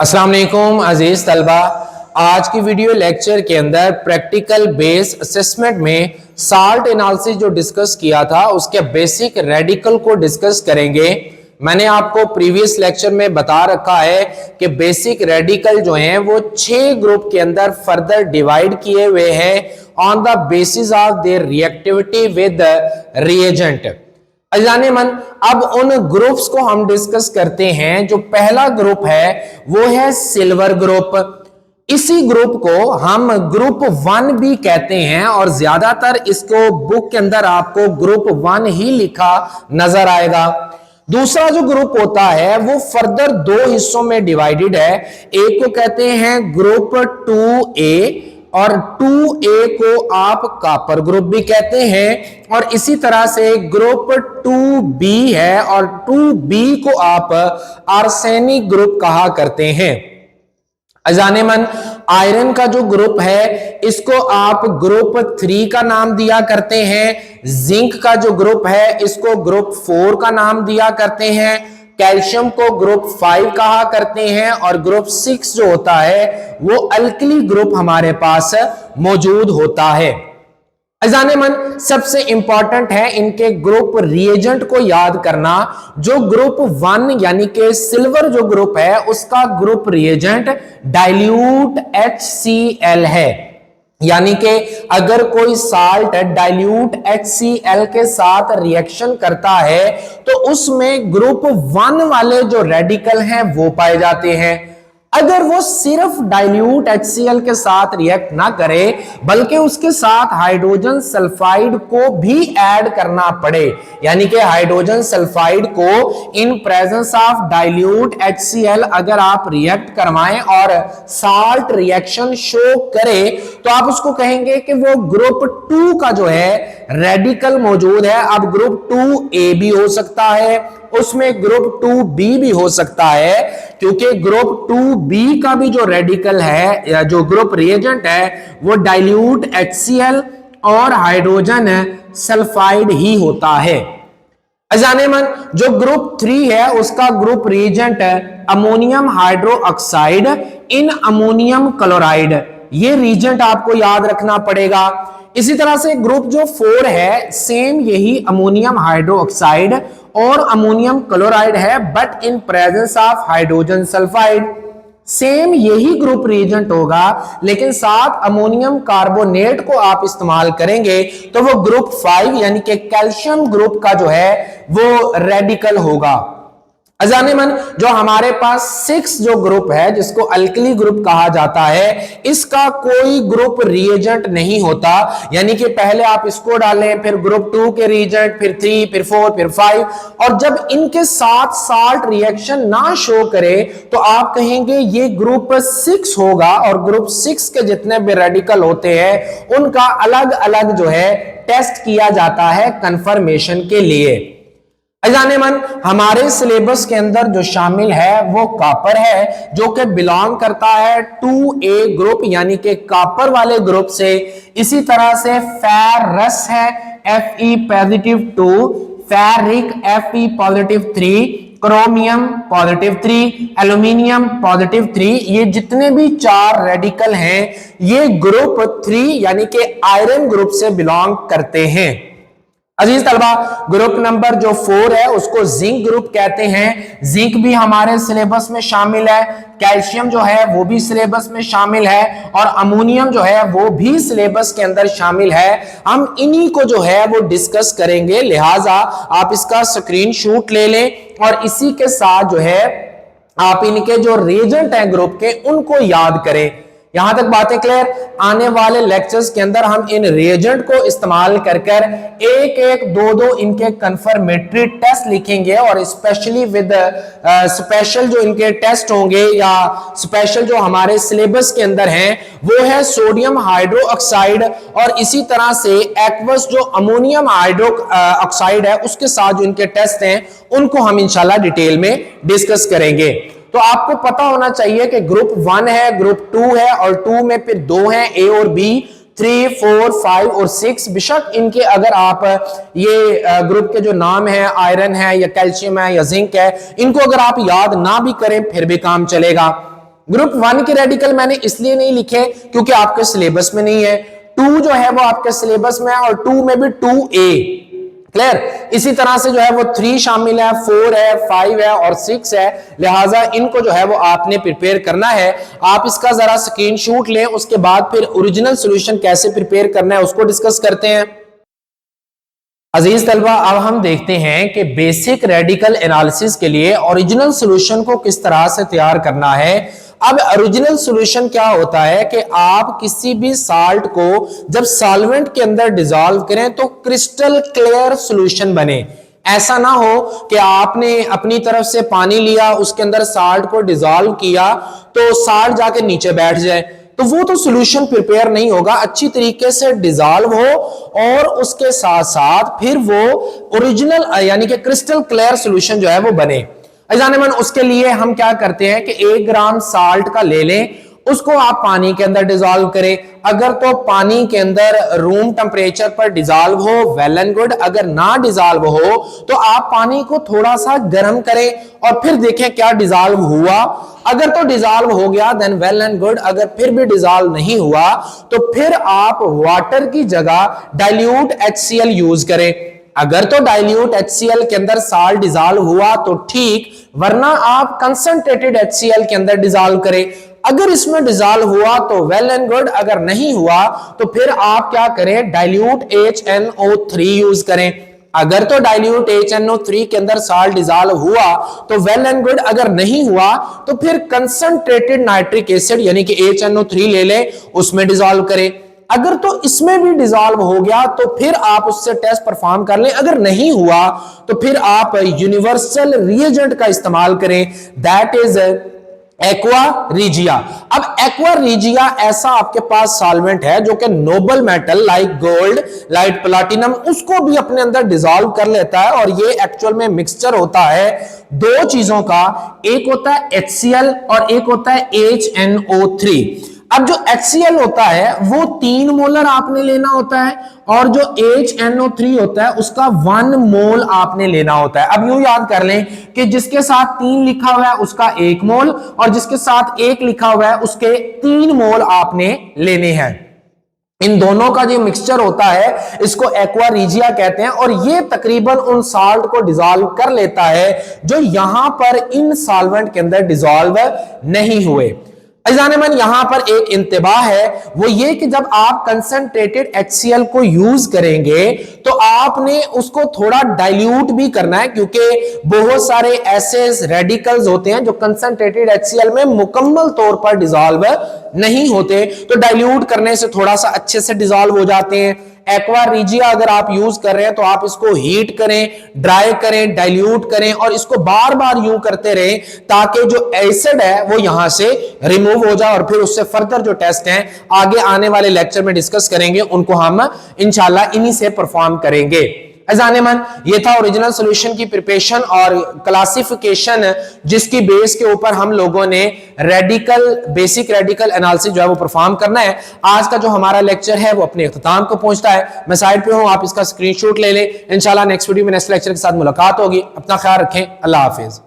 अस्सलाम वालेकुम अजीज तलबा। आज की वीडियो लेक्चर के अंदर प्रैक्टिकल बेस असेसमेंट में साल्ट एनालिसिस जो डिस्कस किया था उसके बेसिक रेडिकल को डिस्कस करेंगे। मैंने आपको प्रीवियस लेक्चर में बता रखा है कि बेसिक रेडिकल जो हैं वो 6 ग्रुप के अंदर फर्दर डिवाइड किए हुए हैं on the basis of their reactivity with reagent. अजाने मन, अब उन ग्रुप्स को हम डिस्कस करते हैं। जो पहला ग्रुप है वो है सिल्वर ग्रुप। इसी ग्रुप को हम ग्रुप 1 भी कहते हैं और ज्यादातर इसको बुक के अंदर आपको ग्रुप 1 ही लिखा नजर आएगा। दूसरा जो ग्रुप होता है वो फर्दर 2 हिस्सों में डिवाइडेड है। एक को कहते हैं ग्रुप 2A और 2A को आप कॉपर ग्रुप भी कहते हैं, और इसी तरह से ग्रुप 2B है और 2B को आप आर्सेनिक ग्रुप कहा करते हैं। अजाने मन, आयरन का जो ग्रुप है इसको आप ग्रुप 3 का नाम दिया करते हैं। जिंक का जो ग्रुप है इसको ग्रुप 4 का नाम दिया करते हैं। कैल्शियम को ग्रुप 5 कहा करते हैं और ग्रुप 6 जो होता है वो अल्कली ग्रुप हमारे पास मौजूद होता है। अजाने मन, सबसे इंपॉर्टेंट है इनके ग्रुप रिएजेंट को याद करना। जो ग्रुप 1 यानी कि सिल्वर जो ग्रुप है उसका ग्रुप रिएजेंट डाइल्यूट HCl है। यानी कि अगर कोई साल्ट डाइल्यूट HCl के साथ रिएक्शन करता है तो उसमें ग्रुप 1 वाले जो रेडिकल हैं वो पाए जाते हैं। अगर वो सिर्फ डाइल्यूट HCl के साथ रिएक्ट ना करे बल्कि उसके साथ हाइड्रोजन सल्फाइड को भी ऐड करना पड़े, यानी कि हाइड्रोजन सल्फाइड को in presence of dilute HCl अगर आप रिएक्ट करवाएं और साल्ट रिएक्शन शो करे तो आप उसको कहेंगे कि वो ग्रुप 2 का जो है रेडिकल मौजूद है। अब ग्रुप 2A भी हो सकता है, उसमें ग्रुप 2B भी हो सकता है, क्योंकि ग्रुप 2B का भी जो रेडिकल है या जो ग्रुप रिएजेंट है वो डाइल्यूट HCl और हाइड्रोजन सल्फाइड ही होता है। अजाने मन, जो ग्रुप 3 है उसका ग्रुप रिएजेंट है ammonium hydroxide in ammonium chloride. ये रिएजेंट आपको याद रखना पड़ेगा। इसी तरह से ग्रुप जो 4 है सेम यही अमोनियम हाइड्रोक्साइड और अमोनियम क्लोराइड है but in presence of hydrogen sulphide. Same यही ग्रुप रिएजेंट होगा लेकिन साथ अमोनियम कार्बोनेट को आप इस्तेमाल करेंगे तो वो ग्रुप 5 यानी कि कैल्शियम ग्रुप का जो है वो रेडिकल होगा। अजाने मन, जो हमारे पास 6 जो ग्रुप है जिसको अल्कली ग्रुप कहा जाता है इसका कोई ग्रुप रिएजेंट नहीं होता। यानी कि पहले आप इसको डालें, फिर ग्रुप 2 के रिएजेंट, फिर 3, फिर 4, फिर 5, और जब इनके साथ साल्ट रिएक्शन ना शो करे तो आप कहेंगे ये ग्रुप 6 होगा। और ग्रुप 6 के जितने भी रेडिकल होते हैं उनका अलग अलग जो है टेस्ट किया जाता है कंफर्मेशन के लिए। अजाने मन, हमारे सिलेबस के अंदर जो शामिल है वो कॉपर है जो कि बिलोंग करता है 2A ग्रुप यानी कि कॉपर वाले ग्रुप से। इसी तरह से फेरस है Fe positive 2, ferric Fe positive 3, chromium positive 3, aluminium positive 3। ये जितने भी 4 रेडिकल हैं ये ग्रुप 3 यानी कि आयरन ग्रुप से बिलोंग करते हैं। अजीज तलबा, ग्रुप नंबर जो 4 है उसको जिंक ग्रुप कहते हैं। जिंक भी हमारे सिलेबस में शामिल है, कैल्शियम जो है वो भी सिलेबस में शामिल है और अमोनियम जो है वो भी सिलेबस के अंदर शामिल है। हम इन्हीं को जो है वो डिस्कस करेंगे, लिहाजा आप इसका स्क्रीनशॉट ले लें और इसी के साथ जो है आप इनके जो रिएजेंट हैं ग्रुप के उनको याद करें। यहां तक बातें क्लियर? आने वाले लेक्चर्स के अंदर हम इन रिएजेंट को इस्तेमाल कर एक एक दो इनके कंफर्मेटरी टेस्ट लिखेंगे और स्पेशली विद स्पेशल जो इनके टेस्ट होंगे या स्पेशल जो हमारे सिलेबस के अंदर हैं वो है सोडियम हाइड्रोक्साइड और इसी तरह से एक्वस जो अमोनियम हाइड्रोक्साइड है उसके साथ जो इनके टेस्ट हैं उनको हम इंशाल्लाह डिटेल में डिस्कस करेंगे। तो आपको पता होना चाहिए कि ग्रुप 1 है, ग्रुप 2 है और 2 में फिर 2 हैं A और B, 3, 4, 5 और 6। बेशक इनके अगर आप ये ग्रुप के जो नाम है आयरन है या कैल्शियम है या जिंक है, इनको अगर आप याद ना भी करें फिर भी काम चलेगा। ग्रुप 1 के रेडिकल मैंने इसलिए नहीं लिखे क्योंकि आपके सिलेबस में नहीं है। 2 जो है वो आपके सिलेबस में है और 2 में भी 2A, क्लियर। इसी तरह से जो है वो 3 शामिल है, 4 है, 5 है और 6 है, लिहाजा इनको जो है वो आपने प्रिपेयर करना है। आप इसका जरा स्क्रीनशॉट लें, उसके बाद फिर ओरिजिनल सॉल्यूशन कैसे प्रिपेयर करना है उसको डिस्कस करते हैं। अजीज तलबा, अब हम देखते हैं कि बेसिक रेडिकल एनालिसिस के लिए ओरिजिनल सॉल्यूशन को किस तरह से तैयार करना है। अब ओरिजिनल सॉल्यूशन क्या होता है कि आप किसी भी साल्ट को जब सॉल्वेंट के अंदर डिसॉल्व करें तो क्रिस्टल क्लियर सॉल्यूशन बने। ऐसा ना हो कि आपने अपनी तरफ से पानी लिया, उसके अंदर साल्ट को डिसॉल्व किया तो साल्ट जाके नीचे बैठ जाए, तो वो तो सॉल्यूशन प्रिपेयर नहीं होगा। अच्छी तरीके से डिसॉल्व हो और उसके साथ साथ फिर वो ओरिजिनल यानी कि क्रिस्टल क्लियर सॉल्यूशन जो है वो बने। अजानमन उसके लिए हम क्या करते हैं कि 1 ग्राम साल्ट का ले लें, उसको आप पानी के अंदर डिसॉल्व करें। अगर तो पानी के अंदर रूम टेम्परेचर पर डिसॉल्व हो वेल एंड गुड, अगर ना डिसॉल्व हो तो आप पानी को थोड़ा सा गर्म करें और फिर देखें क्या डिसॉल्व हुआ। अगर तो डिसॉल्व हो गया देन वेल एंड गुड, अगर फिर भी डिसॉल्व नहीं हुआ तो फिर आप वाटर की जगह डाइल्यूट HCl यूज करें। अगर तो डाइल्यूट HCl के अंदर साल्ट डिसॉल्व हुआ तो ठीक, वरना आप कंसंट्रेटेड HCl के अंदर डिसॉल्व करें। अगर इसमें डिसॉल्व हुआ तो वेल एंड गुड, अगर नहीं हुआ तो फिर आप क्या करें, डाइल्यूट HNO3 यूज करें। अगर तो डाइल्यूट HNO3 के अंदर साल्ट डिसॉल्व हुआ तो वेल एंड गुड, अगर नहीं हुआ तो फिर कंसंट्रेटेड नाइट्रिक एसिड यानी कि HNO3 ले लें, उसमें डिसॉल्व करें। अगर तो इसमें भी डिसॉल्व हो गया तो फिर आप उससे टेस्ट परफॉर्म कर लें। अगर नहीं हुआ तो फिर आप यूनिवर्सल रिएजेंट का इस्तेमाल करें, दैट इज एक्वा रिजिया। अब एक्वा रिजिया ऐसा आपके पास सॉल्वेंट है जो कि Nobel metal like gold, like platinum, उसको भी अपने अंदर डिसॉल्व कर लेता है। और ये एक्चुअल में मिक्सचर होता है 2 चीजों का, एक होता है HCl और एक होता है HNO3। अब जो HCl होता है वो 3 मोलर आपने लेना होता है और जो HNO3 होता है उसका 1 मोल आपने लेना होता है। अब यूं याद कर लें कि जिसके साथ 3 लिखा हुआ है उसका 1 मोल और जिसके साथ 1 लिखा हुआ है उसके 3 मोल आपने लेने हैं। इन दोनों का जो मिक्सचर होता है इसको एक्वा रिजिया कहते हैं और ये तकरीबन उन साल्ट को डिसॉल्व कर लेता है जो यहां पर इन सॉल्वेंट के अंदर डिसॉल्व नहीं हुए। अज़ानमन यहां पर एक इंतबाह है, वो ये कि जब आप कंसंट्रेटेड HCl को यूज करेंगे तो आपने उसको थोड़ा डाइल्यूट भी करना है, क्योंकि बहुत सारे ऐसे रेडिकल्स होते हैं जो कंसंट्रेटेड HCl में मुकम्मल तौर पर डिसॉल्व नहीं होते, तो डाइल्यूट करने से थोड़ा सा अच्छे से डिसॉल्व हो जाते हैं। एक्वा रिजिया अगर आप यूज कर रहे हैं तो आप इसको हीट करें, ड्राई करें, डाइल्यूट करें और इसको बार बार यूं करते रहें ताकि जो एसिड है वो यहां से रिमूव हो जाए। और फिर उससे फर्दर जो टेस्ट हैं आगे आने वाले लेक्चर में डिस्कस करेंगे, उनको हम इंशाल्लाह इन्हीं से परफॉर्म करेंगे। अज़ानमन ये था ओरिजिनल सॉल्यूशन की प्रिपरेशन और क्लासिफिकेशन, जिसकी बेस के ऊपर हम लोगों ने रेडिकल बेसिक रेडिकल एनालिसिस जो है वो परफॉर्म करना है। आज का जो हमारा लेक्चर है वो अपने इख्तिताम को पहुंचता है। मैं साइड पे हूं, आप इसका स्क्रीनशॉट ले लें। इंशाल्लाह नेक्स्ट वीडियो में नेक्स्ट लेक्चर के साथ मुलाकात होगी। अपना ख्याल रखें। अल्लाह हाफिज।